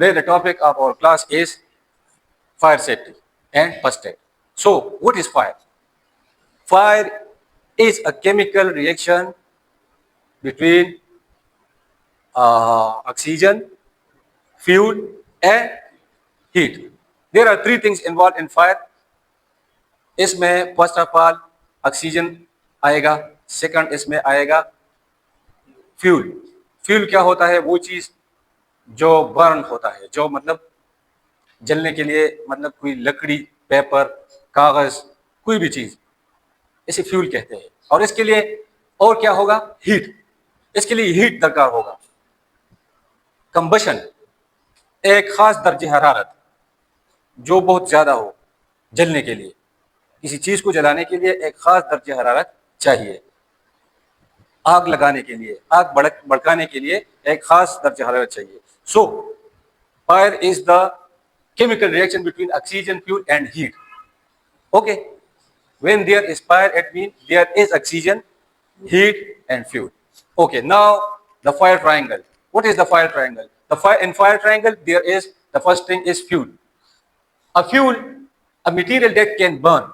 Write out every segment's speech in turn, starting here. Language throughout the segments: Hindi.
Today the topic of our class is fire safety and first aid. So what is fire? Fire is a chemical reaction between oxygen, fuel and heat. There are three things involved in fire. इसमें फर्स्ट ऑफ ऑल ऑक्सीजन आएगा, सेकंड इसमें आएगा फ्यूल. फ्यूल क्या होता है? वो चीज जो बर्न होता है, जो मतलब जलने के लिए, मतलब कोई लकड़ी, पेपर, कागज, कोई भी चीज, इसे फ्यूल कहते हैं. और इसके लिए और क्या होगा? हीट. इसके लिए हीट दरकार होगा. कंबशन, एक खास दर्जे हरारत जो बहुत ज्यादा हो जलने के लिए. किसी चीज को जलाने के लिए एक खास दर्जे हरारत चाहिए. आग लगाने के लिए, आग भड़काने के लिए एक खास दर्जे हरारत चाहिए. So fire is the chemical reaction between oxygen, fuel and heat. Okay, when there is fire, it means there is oxygen, heat and fuel. Okay, now the fire triangle. What is the fire triangle? In fire triangle there is, the first thing is fuel. A fuel, a material that can burn,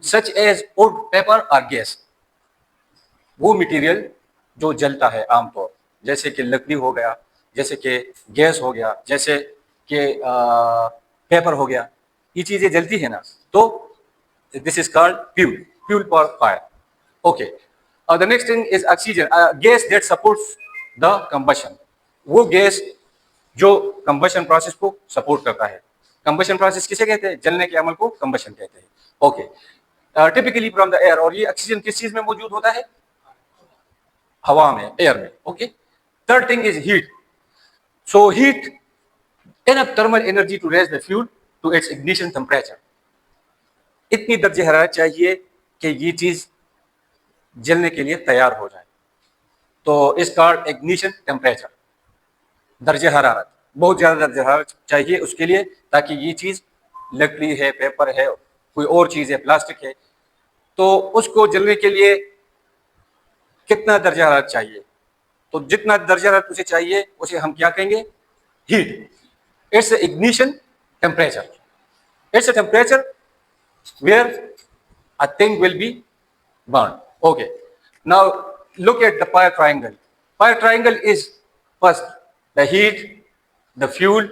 such as wood, paper or gas. वो मटेरियल जो जलता है आमतौर, जैसे कि लकड़ी हो गया, जैसे कि गैस हो गया, जैसे कि पेपर हो गया, ये चीजें जलती है ना, तो this is called fuel. Fuel for fire. Okay, the next thing is oxygen, gas that supports the combustion. वो गैस जो कंबशन प्रोसेस को सपोर्ट करता है. कंबशन प्रोसेस किसे कहते हैं? जलने के अमल को कंबशन कहते हैं. Okay, typically from the air. और ये ऑक्सीजन किस चीज में मौजूद होता है? हवा में, एयर में. Okay, third thing is heat. So heat, enough thermal energy to raise the fuel to its ignition temperature. इतनी दर्जे हरारत चाहिए कि ये चीज जलने के लिए तैयार हो जाए. तो इसका इग्निशन टेम्परेचर, दर्जे हरारत, बहुत ज्यादा दर्जे हरारत चाहिए उसके लिए, ताकि ये चीज, लकड़ी है, पेपर है, कोई और चीज है, प्लास्टिक है, तो उसको जलने के लिए कितना दर्जा हरारत चाहिए? तो जितना दर्जा हरारत उसे चाहिए उसे हम क्या कहेंगे? Heat. It's the ignition temperature. It's a temperature where a thing will be burned. Okay. Now look at the fire triangle. Fire triangle is first the heat, the fuel,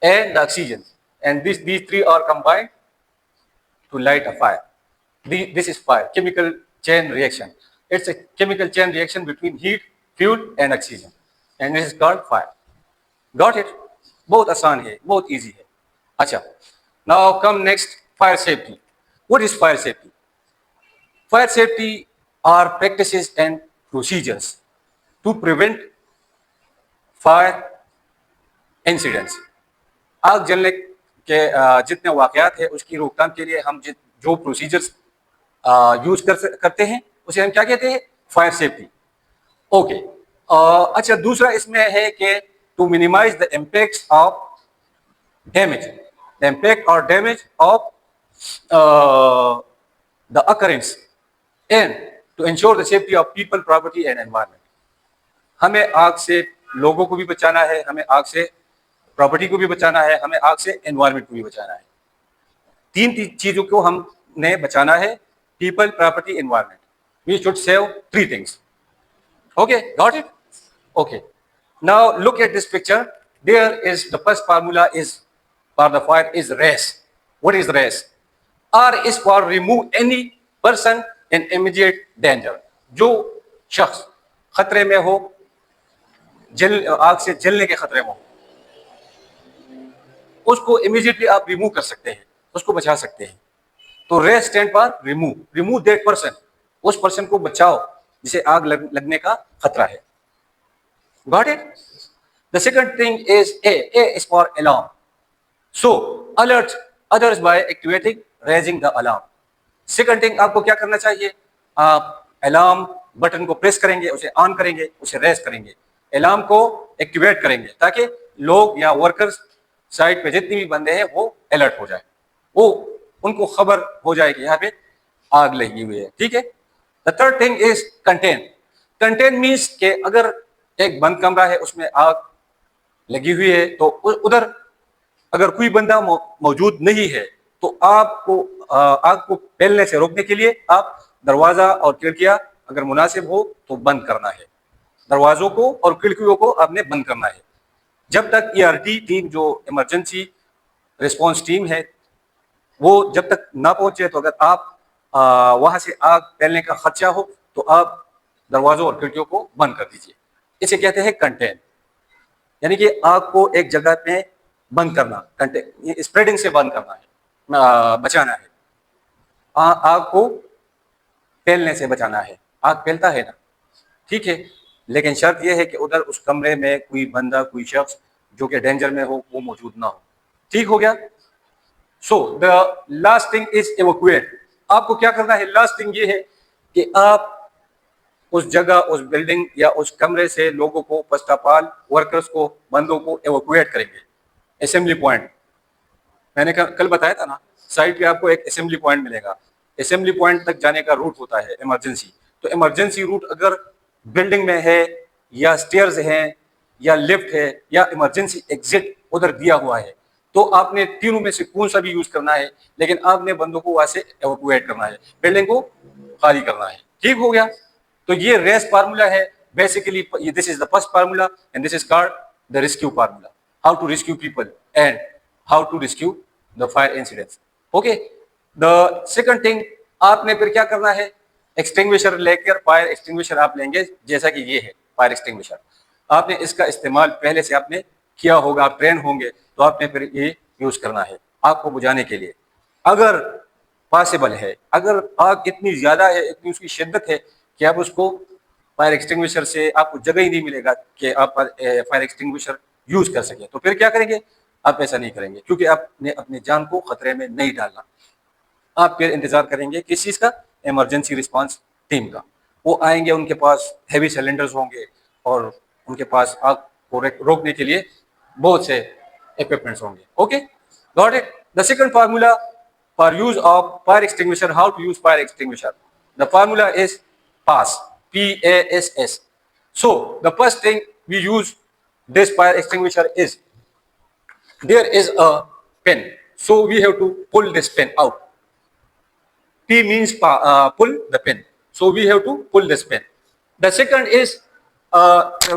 and the oxygen. And these three are combined to light a fire. This is fire, chemical chain reaction. It's a chemical chain reaction between heat, fuel, and oxygen. And this is called fire. Got it? बहुत आसान है, बहुत इजी है. अच्छा, now come next, fire safety. What is fire safety? Fire safety are practices and procedures to prevent fire incidents. आग जलने के जितने वाकयात है उसकी रोकथाम के लिए हम जो प्रोसीजर्स यूज करते हैं उसे हम क्या कहते हैं? Fire safety. ओके, अच्छा, दूसरा इसमें है कि to minimize the impacts of damage, the impact or damage of the occurrence, and to ensure the safety of people, property and environment. हमें आग से लोगों को भी बचाना है, हमें आग से प्रॉपर्टी को भी बचाना है, हमें आग से एनवायरनमेंट को भी बचाना है. तीन चीजों को हमने बचाना है: people, property, environment. We should save three things. Okay, got it? Okay. Now look at this picture. There is the first formula is for the fire is RACE. What is RACE? R is for remove any person in immediate danger. जो शख्स खतरे में हो, आग से जलने के खतरे में हो, उसको इमीडिएटली आप रिमूव कर सकते हैं, उसको बचा सकते हैं. तो RACE stand for remove that person. उस पर्सन को बचाओ जिसे आग लगने का खतरा है. Got it? The second thing is A. A is for alarm. So alert others by activating, raising the alarm. Second thing, आपको क्या करना चाहिए? आप अलार्म बटन को प्रेस करेंगे, उसे ऑन करेंगे, उसे रेस करेंगे, अलार्म को एक्टिवेट करेंगे, ताकि लोग या वर्कर्स साइट पे जितने भी बंदे हैं वो अलर्ट हो जाए, वो उनको खबर हो जाए कि यहाँ पे आग लगी हुई है. ठीक है. The third thing is contain. Contain means कि अगर एक बंद कमरा है, उसमें आग लगी हुई है, तो उधर अगर कोई बंदा मौजूद नहीं है तो आपको आग को फैलने से रोकने के लिए आप दरवाजा और खिड़कियां अगर मुनासिब हो तो बंद करना है। दरवाजों को और खिड़कियों को आपने बंद करना है। जब तक ईआरटी टीम, जो इमरजेंसी रिस्पांस टीम है, वो जब तक ना पहुंचे, तो अगर आप वहां से आग फैलने का खदशा हो तो आप दरवाजों और खिड़कियों को बंद कर दीजिए। इसे कहते हैं कंटेन, यानी कि आग को एक जगह पे बंद करना, कंटेन स्प्रेडिंग से बंद करना है, बचाना है। आग को फैलने से बचाना है। आग फैलता है ना, ठीक है, लेकिन शर्त यह है कि उधर उस कमरे में कोई बंदा, कोई शख्स जो कि डेंजर में हो, वो मौजूद ना हो। ठीक हो गया। So the last thing is evacuate. आपको क्या करना है? लास्ट थिंग ये है कि आप उस जगह, उस बिल्डिंग या उस कमरे से लोगों को, फर्स्ट ऑफ ऑल वर्कर्स को, बंदों को एवोक्यूएट करेंगे। असेंबली पॉइंट मैंने कल बताया था ना, साइट पे आपको एक असेंबली पॉइंट मिलेगा। असेंबली पॉइंट तक जाने का रूट होता है इमरजेंसी। तो इमरजेंसी रूट अगर बिल्डिंग में है या स्टेयर्स हैं या लिफ्ट है या इमरजेंसी एग्जिट उधर दिया हुआ है, तो आपने तीनों में से कौन सा भी यूज करना है, लेकिन आपने बंदों को वहां से एवोक्यूएट करना है, बिल्डिंग को खाली करना है। ठीक हो गया। तो ये रेस फार्मूला है basically. This is the first formula and this is called the rescue formula, how to rescue people and how to rescue the fire incidents. Okay, the second thing, आपने फिर क्या करना है? एक्सटिंग्विशर लेकर, फायर एक्सटिंग्विशर आप लेंगे, जैसा कि ये है फायर एक्सटिंग्विशर। आपने इसका इस्तेमाल पहले से आपने किया होगा, आप ट्रेन होंगे, तो आपने फिर ये यूज करना है आग को बुझाने के लिए। अगर पॉसिबल है, अगर आग इतनी ज्यादा है, इतनी उसकी शिद्दत है कि आप उसको फायर एक्सटिंग्विशर से आपको जगह ही नहीं मिलेगा कि आप फायर एक्सटिंग्विशर यूज कर सके, तो फिर क्या करेंगे? आप ऐसा नहीं करेंगे, क्योंकि आपने अपनी जान को खतरे में नहीं डालना। आप फिर इंतजार करेंगे किस चीज का? इमरजेंसी रिस्पांस टीम का। वो आएंगे, उनके पास हैवी सिलेंडर्स होंगे और उनके पास आग को रोकने के लिए बहुत से इक्विपमेंट्स होंगे। Okay, got it. The second formula for use of fire extinguisher, how to use fire extinguisher, the formula is pass, PASS. So the first thing we use this fire extinguisher is, there is a pin, so we have to pull this pin out. P means pull the pin, so we have to pull this pin. The second is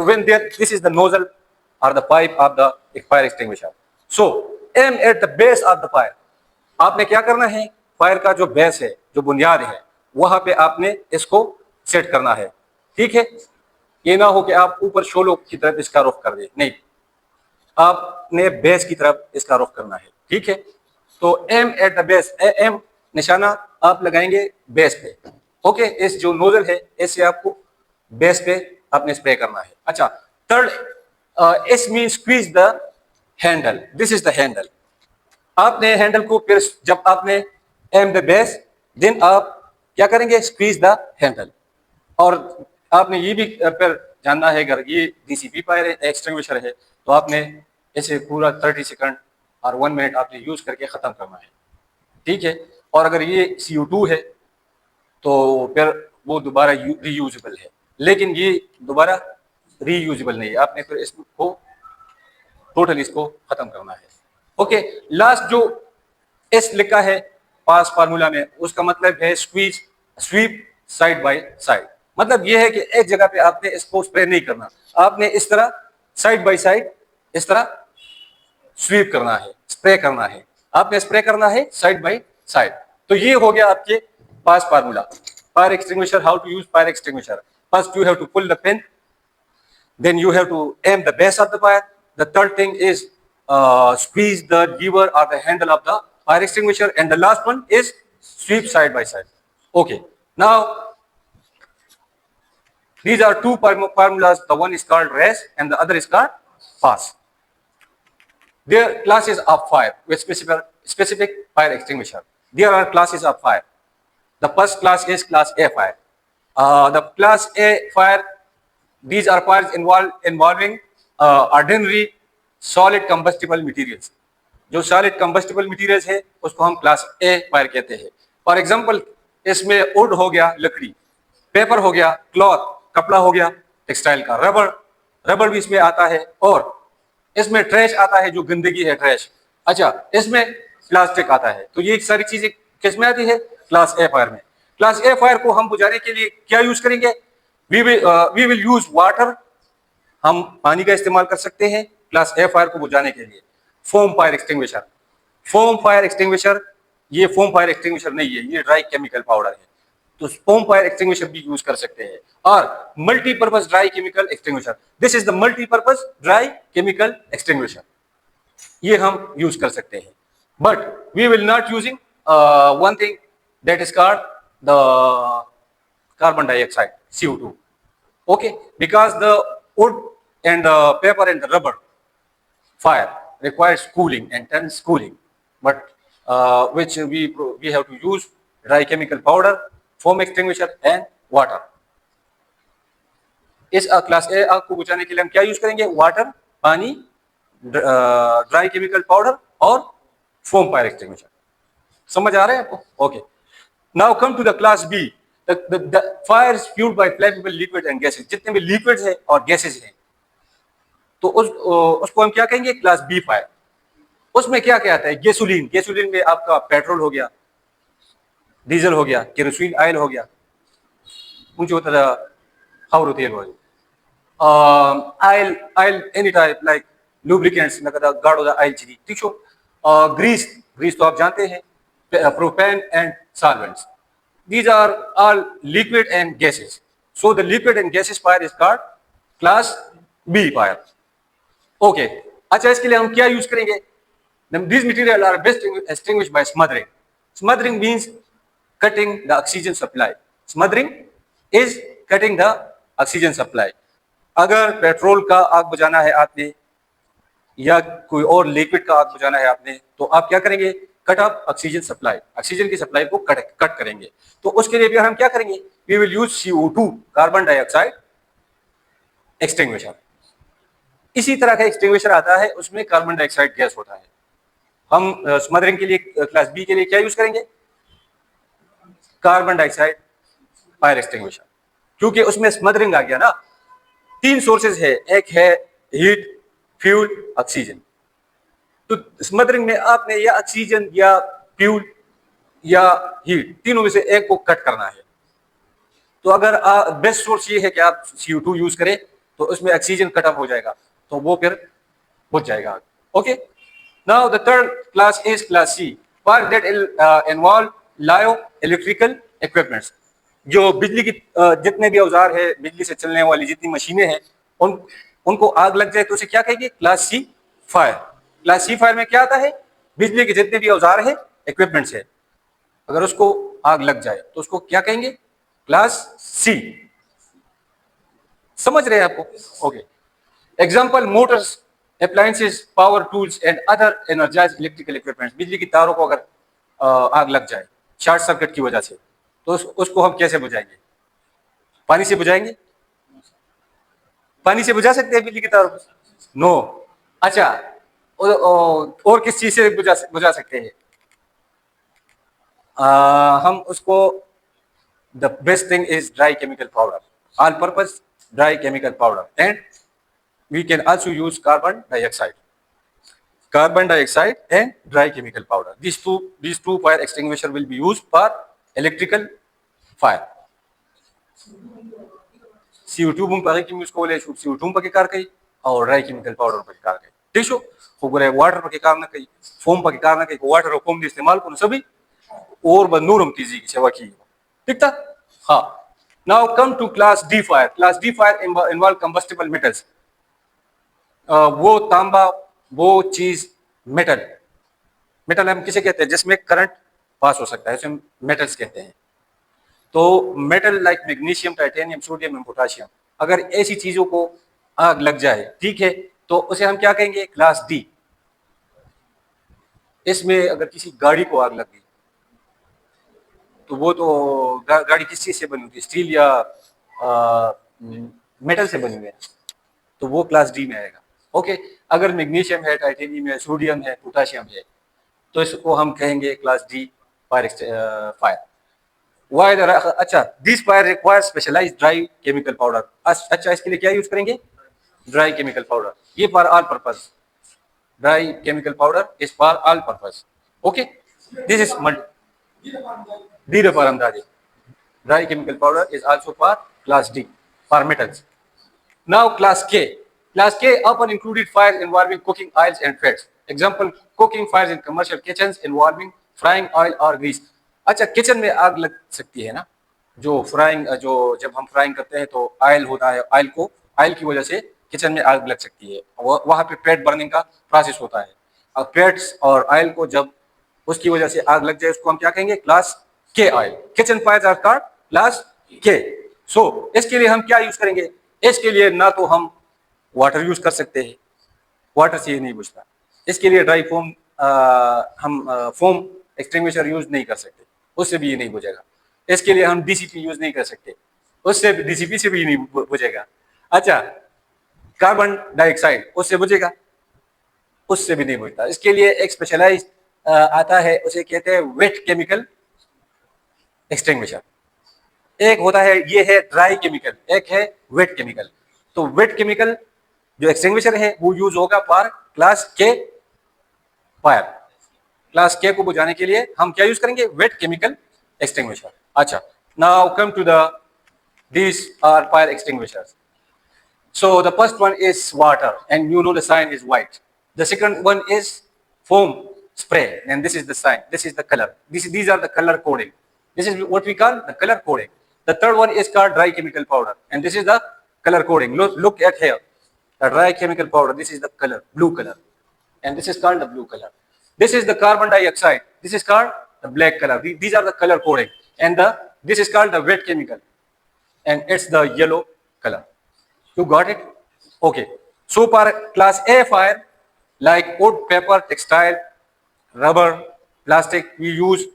when there, this is the nozzle or the pipe of the fire extinguisher, so aim at the base of the fire. आपने क्या करना है? फायर का जो बेस है, जो बुनियाद है, वहां पे आपने इसको सेट करना है। ठीक है, ये ना हो कि आप ऊपर शोलों की तरफ इसका रुख कर दे, नहीं, आपने बेस की तरफ इसका रुख करना है। ठीक है, तो aim at the base, aim निशाना आप लगाएंगे बेस पे। ओके, इस जो नोजल है, इससे आपको बेस पे आपने स्प्रे करना है। अच्छा, थर्ड, इस mean squeeze the handle, this is the handle. आपने हैंडल को फिर जब आपने एम द बेस, देन आप क्या करेंगे? Squeeze the handle. और आपने ये भी फिर जानना है, अगर ये DCP फायर एक्सटिंग्विशर है तो आपने इसे पूरा 30 सेकंड और 1 मिनट आपने यूज करके खत्म करना है। ठीक है, और अगर ये CO2 है तो फिर वो दोबारा रीयूजेबल है, लेकिन ये दोबारा रीयूजेबल नहीं है, आपने फिर इसको टोटल इसको खत्म करना है। ओके, लास्ट जो एस लिखा है पास फार्मूला में, उसका मतलब है squeeze, sweep side by side. मतलब यह है कि एक जगह पे आपने इसको स्प्रे नहीं करना, आपने इस तरह साइड बाय साइड इस तरह स्वीप करना है, स्प्रे करना है, आपने स्प्रे करना है साइड बाय साइड। तो ये हो गया आपके पास formula, fire extinguisher, how to use fire extinguisher. First you have to pull the pin, then you have to aim the base of the fire. The third thing is squeeze the lever or the handle of the fire extinguisher, and the last one is sweep side by side. Okay, now these are two formulas. The one is called RAS and the other is called PAS. There are classes of fire with specific fire extinguisher. There are classes of fire. The first class is class A fire. The class A fire, these are fires involving ordinary solid combustible materials. जो solid combustible materials है उसको हम class A fire कहते हैं। For example, इसमें wood हो गया, लकड़ी, पेपर हो गया, क्लॉथ, कपड़ा हो गया, टेक्सटाइल का, रबर भी इसमें आता है, और इसमें ट्रैश आता है, जो गंदगी है ट्रैश। अच्छा, इसमें प्लास्टिक आता है। तो ये सारी चीजें किस में आती है? क्लास ए फायर में। क्लास ए फायर को हम बुझाने के लिए क्या यूज करेंगे? We will use water. हम पानी का इस्तेमाल कर सकते हैं क्लास ए फायर को बुझाने के लिए। Foam fire extinguisher. Foam fire extinguisher, ये फोम फायर एक्सटिंग्विशर नहीं है, ये ड्राई केमिकल पाउडर है। तो फोम फायर एक्सटिंग्विशर भी यूज कर सकते हैं। और multipurpose dry chemical extinguisher, this is the multipurpose dry chemical extinguisher, ये हम यूज कर सकते हैं। But we will not using one thing that is called the carbon dioxide, CO2. Okay, because the wood and the paper and the rubber fire requires cooling, intense cooling, but which we have to use dry chemical powder, foam extinguisher and water. इस क्लास ए आग को बुझाने के लिए हम क्या यूज करेंगे? वाटर, पानी, ड्राई केमिकल पाउडर और फोम फायर एक्सटिंग्विशर। समझ आ रहा है आपको? Okay, now come to the class B. The fire is fuelled by flammable liquid and gases. जितने भी लिक्विड्स हैं और गैसेस हैं, तो उसको हम क्या कहेंगे? Class B fire. उसमें क्या क्या आता है? गैसोलीन। गैसोलीन में आपका पेट्रोल हो गया, डीजल हो गया, केरोसिन ऑयल हो गया, मुझे होता था हाउरो तेल हो गया, oil any type like lubricants नकदा गाढ़ो दा ऑयल चीज, ठीक छो। ग्रीस, ग्रीस तो आप जानते हैं, propane and solvents, these are all liquid and gases. So the liquid and gases fire is called class B fire. Okay, अच्छा, इसके लिए हम क्या यूज करेंगे? These material are best extinguished by smothering. Smothering means cutting the oxygen supply. Smothering is cutting the oxygen supply. अगर पेट्रोल का आग बुझाना है आपने या कोई और लिक्विड का आग बुझाना है आपने, तो आप क्या करेंगे? Cut off oxygen supply, oxygen की सप्लाई को कट करेंगे। तो उसके लिए भी हम क्या करेंगे? We will use CO2, carbon dioxide extinguisher. इसी तरह का एक्सटिंग्विशर आता है, उसमें कार्बन डाइऑक्साइड गैस होता है। हम स्मदरिंग के लिए क्लास बी के लिए क्या यूज करेंगे? कार्बन डाइऑक्साइड फायर एक्सटिंग्विशर, क्योंकि उसमें स्मदरिंग आ गया ना। तीन सोर्सेज है, एक है हीट, फ्यूल, ऑक्सीजन। तो स्मदरिंग में आपने या ऑक्सीजन या फ्यूल या हीट, तीनों में से एक को कट करना है। तो अगर बेस्ट सोर्स ये है कि आप CO2 यूज करें, तो उसमें ऑक्सीजन कट ऑफ हो जाएगा, तो वो फिर बुझ जाएगा। Okay, now the third class is class C, fire that involve live electrical equipments. जो बिजली की जितने भी औजार है, बिजली से चलने वाली जितनी मशीनें हैं, उनको आग लग जाए तो उसे क्या कहेंगे? Class C fire. Class C fire में क्या आता है? बिजली के जितने भी औजार है, इक्विपमेंट्स है, अगर उसको आग लग जाए तो उसको क्या कहेंगे? Class C. समझ रहे हैं आपको? Okay, example motors, appliances, power tools and other energised electrical equipments. बिजली की तारों को अगर आग लग जाए शॉर्ट सर्किट की वजह से, तो उसको हम कैसे बुझाएंगे? पानी से बुझाएंगे? पानी से बुझा सकते हैं बिजली की तारों को? नो। अच्छा, और किस चीज से बुझा सकते हैं? हम उसको, the best thing is dry chemical powder, all purpose dry chemical powder, and we can also use carbon dioxide and dry chemical powder. These two fire extinguisher will be used for electrical fire. CO2 bung pakai kim उसको बोले CO2 pakai कार कई और dry chemical powder pakai car कई, ठीक छो। हो बोले वाटर pakai कार ना कई, फोम pakai कार ना कई, वाटर और फोम के इस्तेमाल को सभी और बनूरम तीजी की सेवा की, ठीक था? हाँ, now come to class D fire. Class D fire involve combustible metals. वो तांबा, वो चीज, मेटल हम किसे कहते हैं? जिसमें करंट पास हो सकता है, उसे मेटल्स कहते हैं। तो metal like magnesium, titanium, sodium and potassium, अगर ऐसी चीजों को आग लग जाए, ठीक है, तो उसे हम क्या कहेंगे? Class D. इसमें अगर किसी गाड़ी को आग लग गई, तो वो तो गाड़ी किस चीज से बनी होती है? स्टील या मेटल से बनी हुई है, तो वो क्लास डी में आएगा। ओके, अगर मैग्नीशियम है, टाइटेनियम है, सोडियम है, पोटाशियम है, तो इसको हम कहेंगे class D fire. Why the, अच्छा, this fire require specialised dry chemical powder. अच्छा, इसके लिए क्या यूज करेंगे? Dry chemical powder. ये for all purpose, dry chemical powder is for all purpose. Okay, this is D for Amdadi. Dry chemical powder is also for class D for metals. Now class K. Class K often included fires involving cooking oils and fats. Example, cooking fires in commercial kitchens involving frying oil or grease. अच्छा, किचन में आग लग सकती है ना, जो फ्राइंग, जो जब हम फ्राइंग करते हैं तो ऑयल होता है, ऑयल की वजह से किचन में आग लग सकती है, वहाँ पे पेट बर्निंग का प्रोसेस होता है। अब पेट्स और ऑयल को जब उसकी वजह से आग लग जाए उसको हम क्या कहेंगे, class K oil. Kitchen fires are called class K. So इसके लिए हम क्या यूज करेंगे, इसके लिए ना तो हम वाटर यूज कर सकते हैं, वाटर से ये नहीं बुझता। इसके लिए ड्राई फोम, हम फोम एक्सटिंग्विशर यूज नहीं कर सकते, उससे भी ये नहीं बुझेगा। इसके लिए हम डीसीपी यूज नहीं कर सकते, उससे डीसीपी से भी नहीं बुझेगा। अच्छा, कार्बन डाइऑक्साइड उससे बुझेगा, उससे भी नहीं बुझता। इसके लिए एक स्पेशलाइज आता है, उसे कहते हैं वेट केमिकल एक्सटिंग्विशर। एक होता है, ये है ड्राई केमिकल, एक है वेट केमिकल। तो वेट केमिकल जो एक्सटिंग्विशर है वो यूज होगा for class K fire. Class K को बुझाने के लिए हम क्या यूज करेंगे, वेट केमिकल एक्सटिंग्विशर। अच्छा, now come to the these are fire extinguishers. So the first one is water, and you know the sign is white. The second one is foam spray, and this is the sign, this is the color. These are the color coding. This is what we call the color coding. The third one is called dry chemical powder, and this is the color coding. Look at here, the dry chemical powder. This is the color, blue color, and this is called the blue color. This is the carbon dioxide. This is called the black color. These are the color coding, and this is called the wet chemical, and it's the yellow color. You got it? Okay. So for class A fire, like wood, paper, textile, rubber, plastic, we use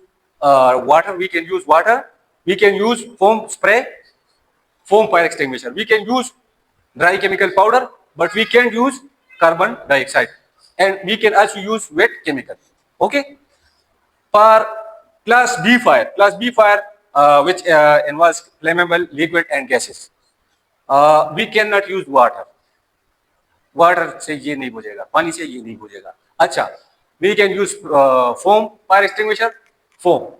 water. We can use water. We can use foam spray, foam fire extinguisher. We can use dry chemical powder, but we can't use carbon dioxide. And we can also use wet chemical. Okay. For class B fire, which involves flammable liquid and gases, we cannot use water. Water से ये नहीं बुझेगा, पानी से ये नहीं बुझेगा। अच्छा, we can use foam fire extinguisher, foam.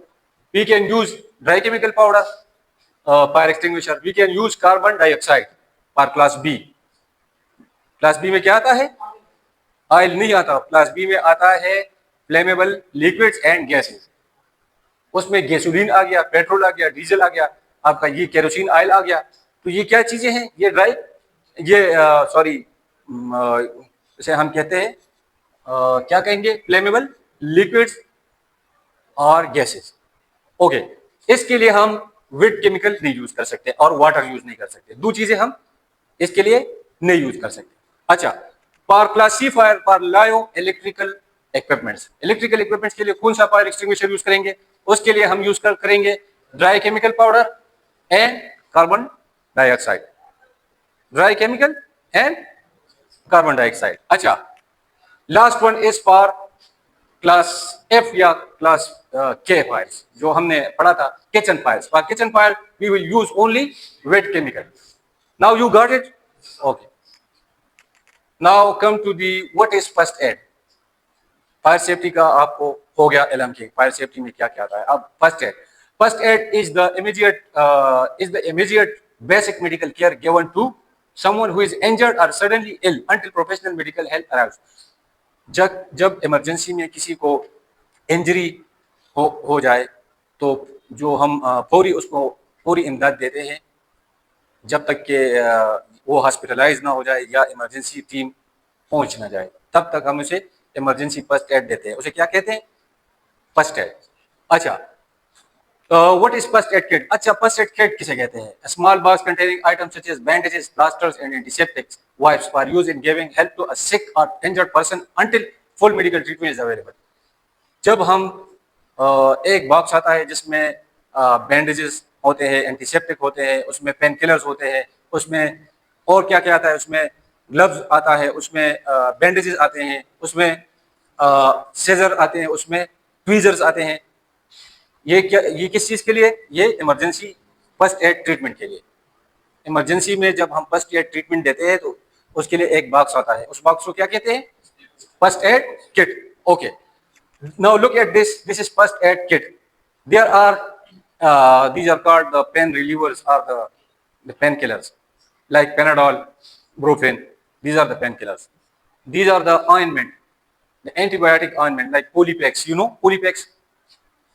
We can use dry chemical powder, fire extinguisher. We can use carbon dioxide for class B. Class B में क्या आता है, ऑयल नहीं आता। क्लास बी में आता है फ्लेमेबल लिक्विड्स एंड गैसेस। उसमें गैसोलीन आ गया, पेट्रोल आ गया, डीजल आ गया, आपका ये केरोसिन ऑयल आ गया। तो ये क्या चीजें हैं, ये ड्राई, ये सॉरी, इसे हम कहते हैं क्या कहेंगे, फ्लेमेबल लिक्विड्स और गैसेस। ओके, इसके लिए हम वेट केमिकल नहीं यूज कर सकते और वाटर यूज नहीं कर सकते, दो चीजें हम इसके लिए नहीं यूज कर सकते। अच्छा, for class C fire, for live electrical equipments, electrical equipments के लिए कौन सा फायर एक्सटिंग्विशर यूज करेंगे, उसके लिए हम यूज करेंगे dry chemical powder and carbon dioxide, dry chemical and carbon dioxide. अच्छा, last one is for class F या क्लास के फायर्स, जो हमने पढ़ा था kitchen fires. For kitchen fire we will use only wet chemical. Now you got it? Okay, now come to the what is first aid. Fire safety का आपको हो गया इल्म की फायर सेफ्टी में क्या क्या आता है। अब first aid, first aid is the immediate basic medical care given to someone who is injured or suddenly ill until professional medical help arrives. जब इमरजेंसी में किसी को इंजरी हो जाए तो जो हम फौरी उसको पूरी इमदाद देते हैं जब तक कि वो हॉस्पिटलाइज ना हो जाए या इमरजेंसी टीम पहुंच ना जाए, तब तक हम उसे इमरजेंसी फर्स्ट एड देते हैं। उसे क्या कहते हैं? First aid. अच्छा, what is first aid kit? अच्छा, first aid kit किसे कहते हैं? A small box containing items such as bandages, plasters and antiseptics, wipes for use in giving help to a sick or injured person until full medical treatment is available. जब हम एक बॉक्स आता है जिसमें बैंडेजेस होते हैं, एंटीसेप्टिक होते हैं, उसमें पेन किलर्स होते हैं, उसमें और क्या क्या आता है, उसमें ग्लव्स आता है, उसमें बैंडेजेस आते हैं, उसमें सीजर आते हैं, उसमें ट्वीजर्स आते हैं। ये क्या, ये किस चीज के लिए? ये इमरजेंसी फर्स्ट एड ट्रीटमेंट के लिए। इमरजेंसी में जब हम फर्स्ट एड ट्रीटमेंट देते हैं तो उसके लिए एक बॉक्स आता है, उस बॉक्स को क्या कहते हैं? First aid kit. Okay. Now look at this. This is first aid kit. There are these are called the pain relievers or the painkillers, like Panadol, Brufen. These are the painkillers. These are the ointment, the antibiotic ointment like Polypex. You know Polypex?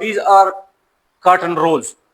these are cotton rolls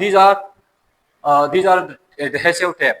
these are adhesive tape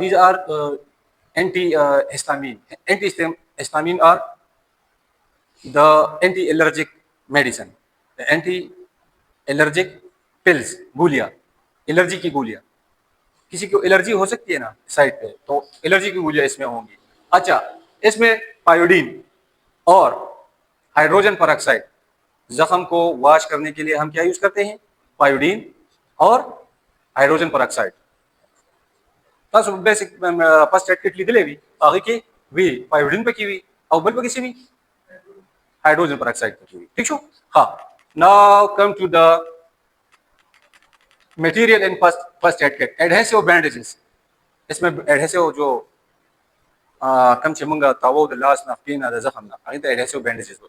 these are antihistamine are the anti-allergic medicine, the anti-allergic pills, गोलियां एलर्जी की गोलियां किसी को एलर्जी हो सकती है ना साइड पे तो एलर्जी की गोलियां इसमें होंगी अच्छा इसमें पायोडीन और हाइड्रोजन पेरोक्साइड जख्म को वॉश करने के लिए हम क्या यूज करते हैं पायोडीन और हाइड्रोजन पेरोक्साइड बस बेसिक फर्स्ट एड किट लिखलेवी आगे की वी पायोडीन पे की हुई और बल पे किसी भी हाइड्रोजन पेरोक्साइड पे की हुई ठीक है हाँ now come to the material in first aid kit adhesive bandages इसमें adhesive जो कम से मंगा तावो द लास्ट नाफ्किन द जख्म ना अगर adhesive bandages हो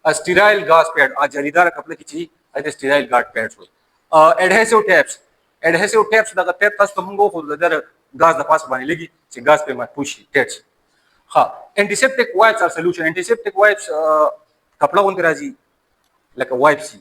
sterile gauze pad आज जरीदार कपड़े की चीज अगर sterile gauze pads हो adhesive tapes दा टेप तस तो मंगो हो दर गाज द पास बनी लगी से गाज पे मत पुशी टेप्स हाँ antiseptic wipes are solution antiseptic wipes कपड़ा उन राजी like a wipes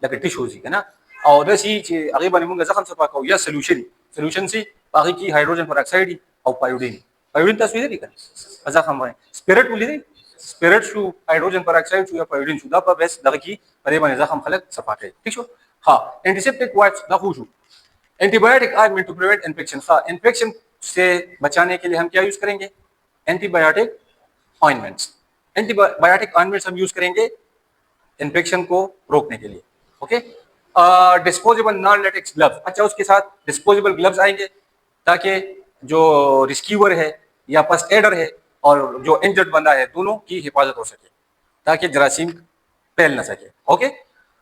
like a tissues है ना और दसी चे अगर बने मंगा जख्म से पाको या solution सी बाकी की हाइड्रोजन पेरोक्साइड और पायोडीन तस्वीर है क्या जख्म में स्पिरिट बोली दे स्पिरिट शू हाइड्रोजन पेरोक्साइड शू या पायोडीन शू दा पर बेस दगी परे बने जख्म खलक सफाके ठीक शो हाँ एंटीसेप्टिक वाइप्स दा खुशू antibiotic ointment to prevent infection हाँ इन्फेक्शन से बचाने के लिए हम क्या यूज करेंगे एंटीबायोटिक ऑइंटमेंट्स हम यूज करेंगे इन्फेक्शन को रोकने के लिए okay disposable non latex gloves अच्छा उसके साथ डिस्पोजेबल ग्लव्स आएंगे ताकि जो रिस्क्यूअर है या फर्स्ट एडर है और जो इंजर्ड बंदा है दोनों की हिफाजत हो सके ताकि जरासीम फैल ना सके ओके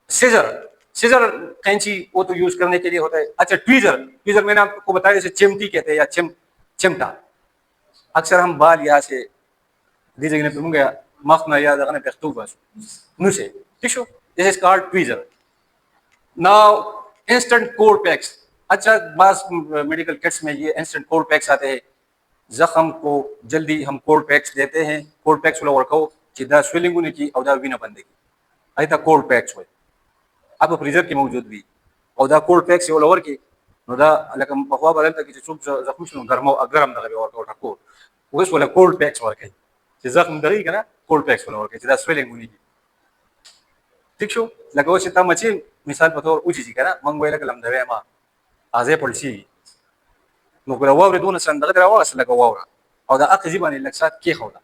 सीजर कैंची वो तो यूज करने के लिए होता है अच्छा ट्वीजर मैंने आपको बताया जैसे चिमटी कहते हैं या चिमटा अक्सर हम बाल यहाँ से दीजिए मखना या नुसे tissue this is called tweezer now instant cold packs अच्छा बस मेडिकल किट्स में ये इंस्टेंट कोल्ड पैक्स आते हैं जख्म को जल्दी हम कोल्ड पैक्स देते हैं कोल्ड पैक्स वाला वर्को चिदा स्वेलिंग होने की औदा भी ना बंदे की आई था कोल्ड पैक्स हुए अब फ्रीजर की मौजूद भी औदा कोल्ड पैक्स वाला वर्क नोदा लकम बखवा बदल तक कि चुप जख्म शुरू गरम दगे और को वो वाला कोल्ड पैक्स वर्क है जख्म दगी ना कोल्ड पैक्स वाला वर्क है चिदा स्वेलिंग होने की ठीक शो लगा वो चिता मची मिसाल पतो ऊंची जी करा मंगवे लग लम दवे मा आजे पड़सी नोकरा वावरे दोन सन दगा दरा वास लगा वावरा और दा अखजी बने लक्ष्य के होला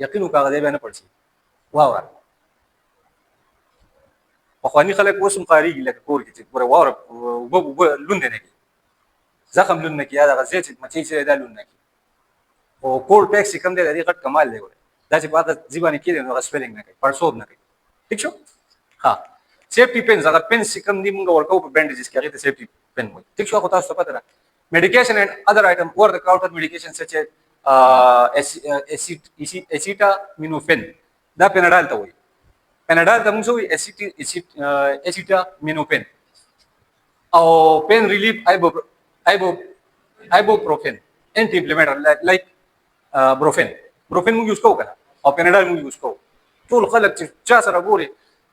यकीन का गदे बने पड़सी वावरा अखवानी खलक वो सुमकारी लग कोर की पूरा वावरा वो लुन देने की जख्म लुन की याद गजे मची से दा लुन की ओ कोल्ड पैक सिकम दे दी कट कमाल ले गोले दाची बात जीवानी की नो स्पेलिंग ना परसोब ना ठीक शो हाँ सेफ्टी पेन अगर पेन सिकम दी मुंगा वर्क आउट बैंडेजेस क्या कहते सेफ्टी पेन में ठीक शो होता है सब पता है medication and other item over the counter medication such as acetaminophen da Panadol ta hoy Panadol ta mungso acetaminophen or pain relief ibuprofen anti-inflammatory like brufen mu use ko kana और Panadol mu use ko तो खलक चा सरा गोरे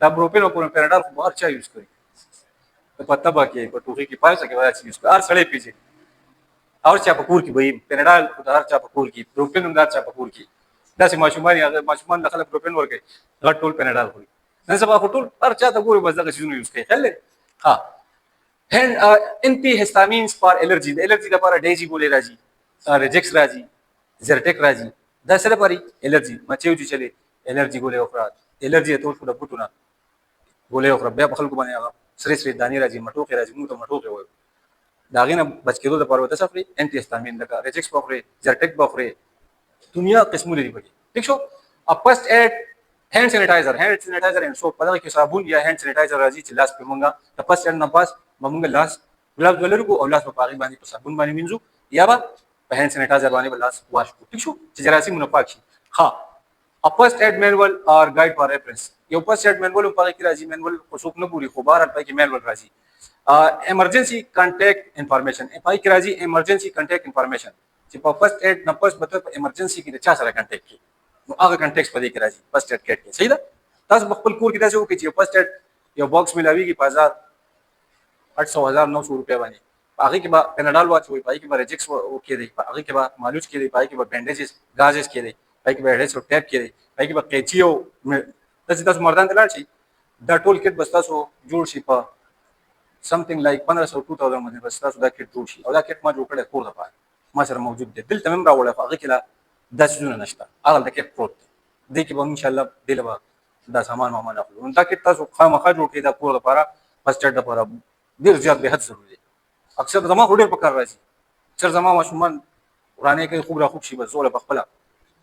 दा ब्रोपेन और Panadol को बाहर चा यूज करी तो पता बाकी है टूकी की पास के बाद यूज कर सड़े पीछे और चापकूर की भाई Panadol उधार चापकूर की ब्रोपेन उधार चापकूर की दस माशुमानी अगर माशुमान दखल ब्रोपेन वर्क है गट टोल Panadol हुई न सब आप टोल और चा तो गोरे बस का चीज यूज करे चले हां and anti histamines for allergy दा पर डेजी बोले राजी रिजेक्स राजी जर्टेक राजी दस रे परी एलर्जी मचे उजी चले एलर्जी गोले अफराद एलर्जी है तो उसको डबुटुना गोले अफराद बे बखल को बनेगा श्री दानी राजी मटोके राजी मुंह तो मटोके हो दागिना बच के दो पार्वत सफरी एंटी हिस्टामिन लगा रेजेक्स बफरे जर्टेक बफरे दुनिया किस्म ले बड़ी ठीक शो अब first aid hand sanitiser and soap पता कि साबुन या हैंड सैनिटाइजर राजी चिल्लास पे मंगा तपस एंड नपास मंगा लास ग्लास वाले को और लास पागी बानी पर साबुन बानी मिंजू या बा हैंड सैनिटाइजर बानी लास वाश को ठीक छो जरासी मुनपाकी हाँ a first aid manual or guide for reference yo first aid manual Pagi की राजी manual को सुख न पूरी खुबार अल्पाई की manual राजी emergency contact information पागी की राजी emergency contact information चिपा first aid नपस बता emergency की चार सारा contact की आगे कंटेक्स्ट पर देख राजी फर्स्ट एड किट के सही दा तस बखल कोर की तसो कि फर्स्ट एड यो बॉक्स मिलावी की 800,000-900 रुपया बनी आगे के बाद पेनाडाल वाच हुई पाई के बाद रेजिक्स वो के दे आगे के बाद मालूज के दे पाई के बाद बैंडेजेस गाजेस के दे पाई के बाद हेडेस टैप के दे पाई के बाद कैचियो तस मर्दान तलार छी द टोल किट बस्ता सो जोड़ सी पा समथिंग लाइक 1500-2000 मध्ये बस्ता सो द किट जोड़ सी और द किट मा जो कडे कोर दा पा मा सर मौजूद दे दिल तमम रावला आगे के 10 जून नष्टा आगल तक एक प्रोट देखि बन इंशाल्लाह दिलवा दा सामान मामा ना उनता कितना सो खा मखा जो के दा पूरा पारा फर्स्ट एड दा पारा दिल ज्यादा बेहद जरूरी है अक्सर जमा हुडे पकड़ रहा है अक्सर जमा मशमन पुराने के खुबरा खुबशी बजोला बखला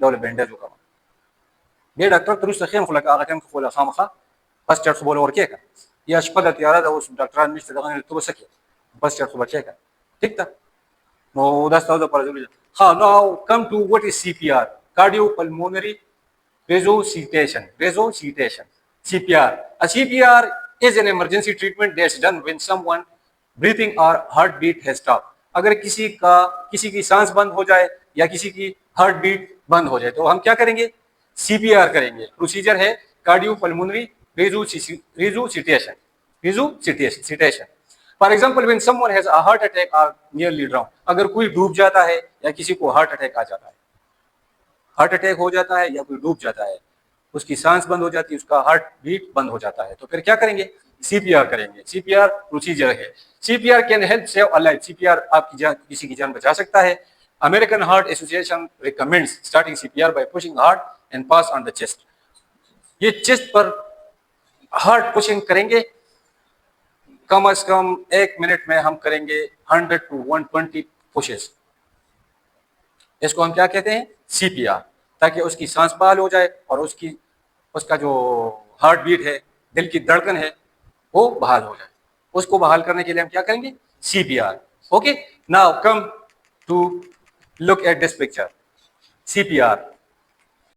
दौले बैंडेज कमा ये डॉक्टर तुरुस खिम खुला आगा टाइम खोला खामखा फर्स्ट एड बोले और के का या शपद तियारा दा उस डॉक्टर ने दगन तो बसके फर्स्ट एड खबर के का ठीक था no that's not the problem ha now come to what is CPR cardiopulmonary resuscitation CPR a CPR is an emergency treatment that's done when someone breathing or heartbeat has stopped अगर किसी की सांस बंद हो जाए या किसी की हार्ट बीट बंद हो जाए तो हम क्या करेंगे CPR करेंगे प्रोसीजर है cardiopulmonary resuscitation for example when someone has a heart attack और नियरली ड्राउन अगर कोई डूब जाता है या किसी को हार्ट अटैक आ जाता है हार्ट अटैक हो जाता है या कोई डूब जाता है उसकी सांस बंद हो जाती है उसका हार्ट बीट बंद हो जाता है तो फिर क्या करेंगे CPR करेंगे CPR प्रोसीजर है CPR can help save a life CPR आपकी जान किसी की जान बचा सकता है American heart association recommends starting CPR bye pushing heart and pass on the chest ये चेस्ट पर हार्ट पुशिंग करेंगे कम से कम 1 मिनट में हम करेंगे 100 to 120 पुशेस इसको हम क्या कहते हैं CPR ताकि उसकी सांस बहाल हो जाए और उसका जो हार्ट बीट है दिल की धड़कन है वो बहाल हो जाए उसको बहाल करने के लिए हम क्या करेंगे CPR okay now come to look at this picture CPR